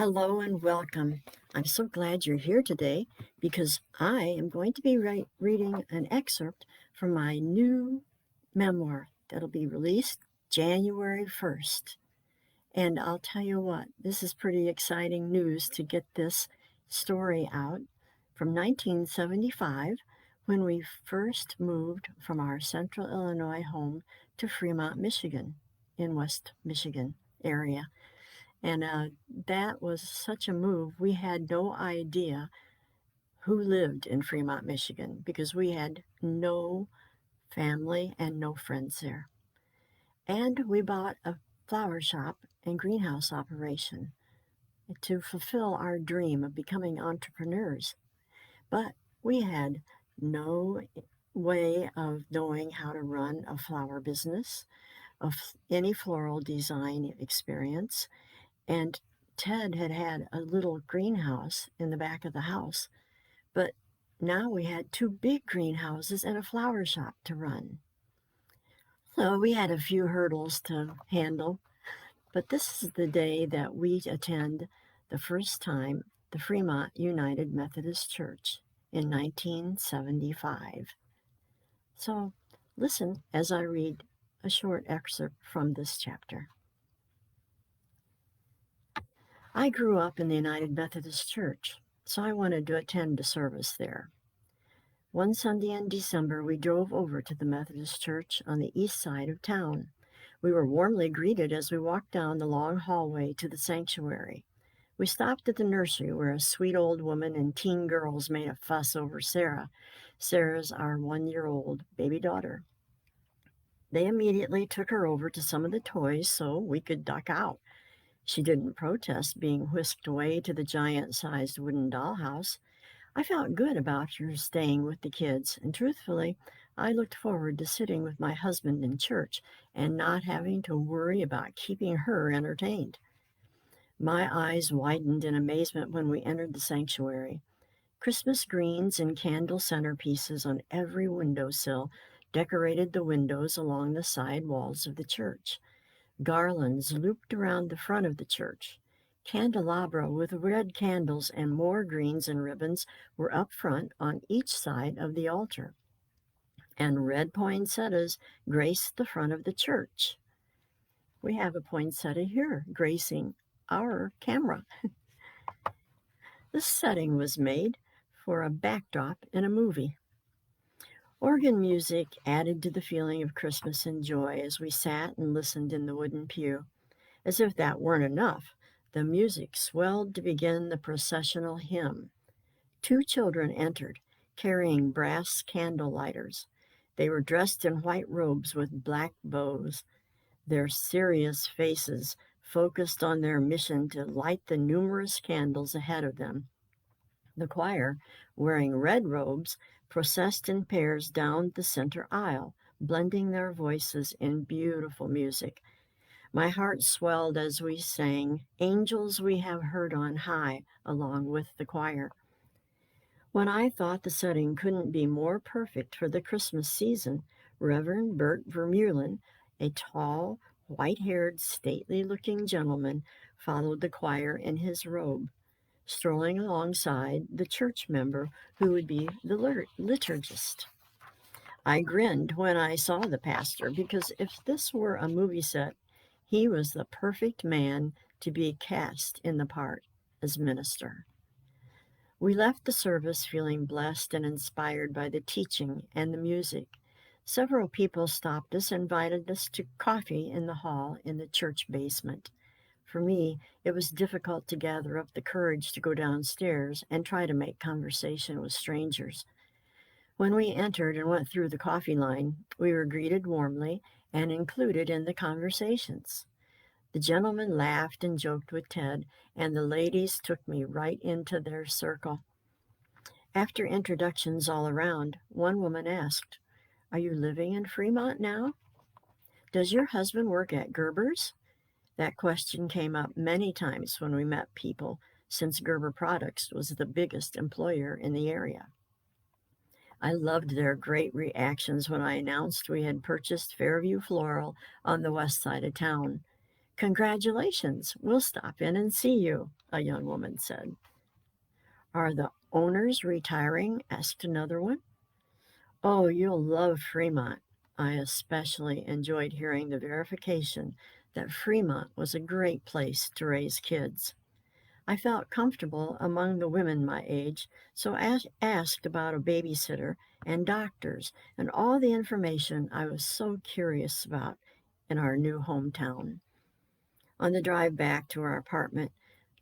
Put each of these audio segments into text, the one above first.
Hello and welcome. I'm so glad you're here today because I am going to be reading an excerpt from my new memoir that'll be released January 1st. And I'll tell you what, this is pretty exciting news to get this story out from 1975 when we first moved from our central Illinois home to Fremont, Michigan, in West Michigan area. And that was such a move. We had no idea who lived in Fremont, Michigan, because we had no family and no friends there. And we bought a flower shop and greenhouse operation to fulfill our dream of becoming entrepreneurs. But we had no way of knowing how to run a flower business, of any floral design experience. And Ted had had a little greenhouse in the back of the house, but now we had two big greenhouses and a flower shop to run. So we had a few hurdles to handle, but this is the day that we attend the first time the Fremont United Methodist Church in 1975. So listen as I read a short excerpt from this chapter. I grew up in the United Methodist Church, so I wanted to attend a service there. One Sunday in December, we drove over to the Methodist Church on the east side of town. We were warmly greeted as we walked down the long hallway to the sanctuary. We stopped at the nursery where a sweet old woman and teen girls made a fuss over Sarah. Sarah's our 1-year-old baby daughter. They immediately took her over to some of the toys so we could duck out. She didn't protest being whisked away to the giant-sized wooden dollhouse. I felt good about her staying with the kids, and truthfully, I looked forward to sitting with my husband in church and not having to worry about keeping her entertained. My eyes widened in amazement when we entered the sanctuary. Christmas greens and candle centerpieces on every windowsill decorated the windows along the side walls of the church. Garlands looped around the front of the church. Candelabra with red candles and more greens and ribbons were up front on each side of the altar. And red poinsettias graced the front of the church. We have a poinsettia here gracing our camera. This setting was made for a backdrop in a movie. Organ music added to the feeling of Christmas and joy as we sat and listened in the wooden pew. As if that weren't enough, the music swelled to begin the processional hymn. 2 children entered, carrying brass candle lighters. They were dressed in white robes with black bows. Their serious faces focused on their mission to light the numerous candles ahead of them. The choir, wearing red robes, processed in pairs down the center aisle, blending their voices in beautiful music. My heart swelled as we sang, "Angels We Have Heard on High," along with the choir. When I thought the setting couldn't be more perfect for the Christmas season, Reverend Bert Vermeulen, a tall, white-haired, stately-looking gentleman, followed the choir in his robe, strolling alongside the church member who would be the liturgist. I grinned when I saw the pastor because if this were a movie set, he was the perfect man to be cast in the part as minister. We left the service feeling blessed and inspired by the teaching and the music. Several people stopped us and invited us to coffee in the hall in the church basement. For me, it was difficult to gather up the courage to go downstairs and try to make conversation with strangers. When we entered and went through the coffee line, we were greeted warmly and included in the conversations. The gentlemen laughed and joked with Ted, and the ladies took me right into their circle. After introductions all around, one woman asked, "Are you living in Fremont now? Does your husband work at Gerber's?" That question came up many times when we met people, since Gerber Products was the biggest employer in the area. I loved their great reactions when I announced we had purchased Fairview Floral on the west side of town. "Congratulations, we'll stop in and see you," a young woman said. "Are the owners retiring?" asked another one. "Oh, you'll love Fremont." I especially enjoyed hearing the verification that Fremont was a great place to raise kids. I felt comfortable among the women my age, so asked about a babysitter and doctors and all the information I was so curious about in our new hometown. On the drive back to our apartment,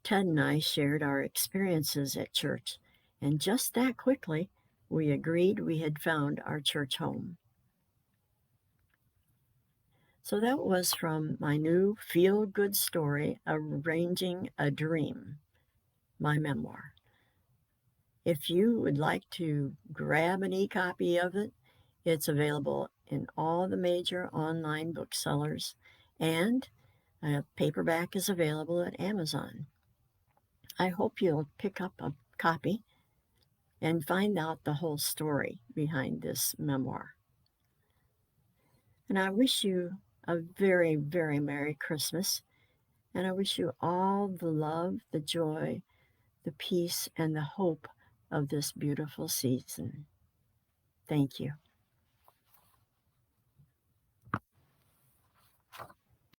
Ted and I shared our experiences at church, and just that quickly, we agreed we had found our church home. So that was from my new feel-good story, Arranging a Dream, my memoir. If you would like to grab an e-copy of it, it's available in all the major online booksellers, and a paperback is available at Amazon. I hope you'll pick up a copy and find out the whole story behind this memoir. And I wish you a very, very Merry Christmas, and I wish you all the love, the joy, the peace, and the hope of this beautiful season. Thank you.